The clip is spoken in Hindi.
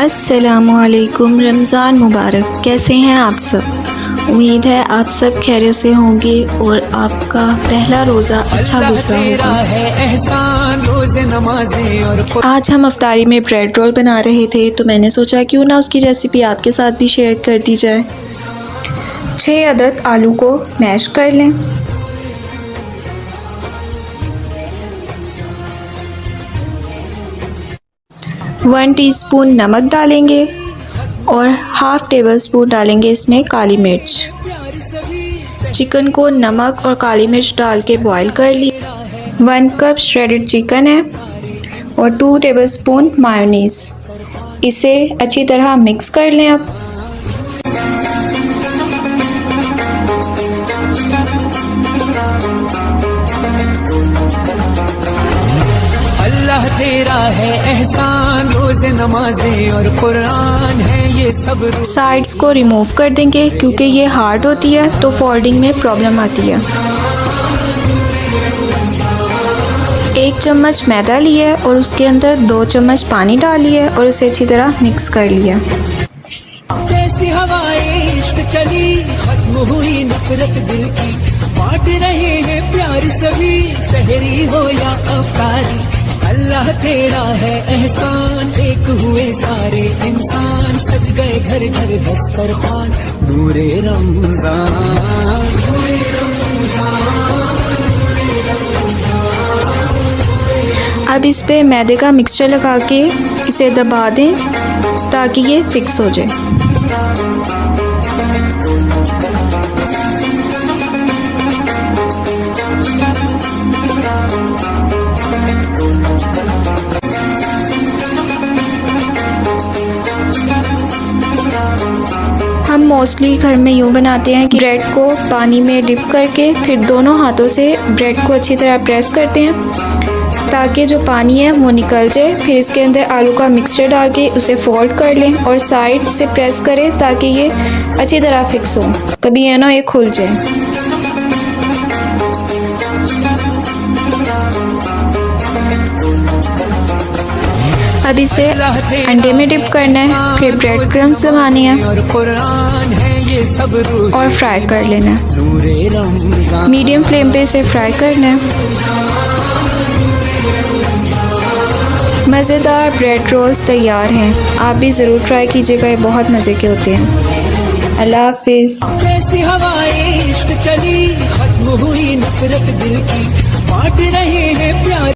अस्सलामुअलैकुम। रमज़ान मुबारक। कैसे हैं आप सब? उम्मीद है आप सब खैरियत से होंगे और आपका पहला रोज़ा अच्छा गुज़रा होगा। आज हम अफ्तारी में ब्रेड रोल बना रहे थे तो मैंने सोचा क्यों ना उसकी रेसिपी आपके साथ भी शेयर कर दी जाए। 6 अदद आलू को मैश कर लें। वन टीस्पून नमक डालेंगे और हाफ़ टेबल स्पून डालेंगे इसमें काली मिर्च। चिकन को नमक और काली मिर्च डाल के बॉईल कर लिया। 1 कप श्रेडेड चिकन है और 2 टेबल स्पून मायोनीज़। इसे अच्छी तरह मिक्स कर लें। अब अल्लाह तेरा है एहसान, रोज़े नमाज़े और कुरान है ये सब। साइड्स को रिमूव कर देंगे क्योंकि ये हार्ड होती है तो फोल्डिंग में प्रॉब्लम आती है। 1 चम्मच मैदा लिया और उसके अंदर 2 चम्मच पानी डालिए और उसे अच्छी तरह मिक्स कर लिया। कैसी हवाएं इश्क चली, खत्म हुई नफरत दिल की, बांट रहे हैं प्यार सभी, सहरी हो या अफ्तारी। अल्लाह तेरा है एहसान, एक हुए सारे इंसान, सज गए घर घर दस्तरखान, नूरे रमज़ान। अब इस पे मैदे का मिक्सचर लगा के इसे दबा दें ताकि ये फिक्स हो जाए। हम मोस्टली घर में यूँ बनाते हैं कि ब्रेड को पानी में डिप करके फिर दोनों हाथों से ब्रेड को अच्छी तरह प्रेस करते हैं ताकि जो पानी है वो निकल जाए। फिर इसके अंदर आलू का मिक्सचर डाल के उसे फोल्ड कर लें और साइड से प्रेस करें ताकि ये अच्छी तरह फिक्स हो, कभी ये ना ये खुल जाए। अब इसे अंडे में डिप करना है, फिर ब्रेड क्रम्स लगाने हैं और फ्राई कर लेना है। मीडियम फ्लेम पे इसे फ्राई करना है। मज़ेदार ब्रेड रोल्स तैयार हैं, आप भी ज़रूर ट्राई कीजिएगा, ये बहुत मज़े के होते हैं। अल्लाह हाफिज़। कैसी हवाएं इश्क चली, खत्म हुई नफरत दिल की, बांट रहे हैं प्यार।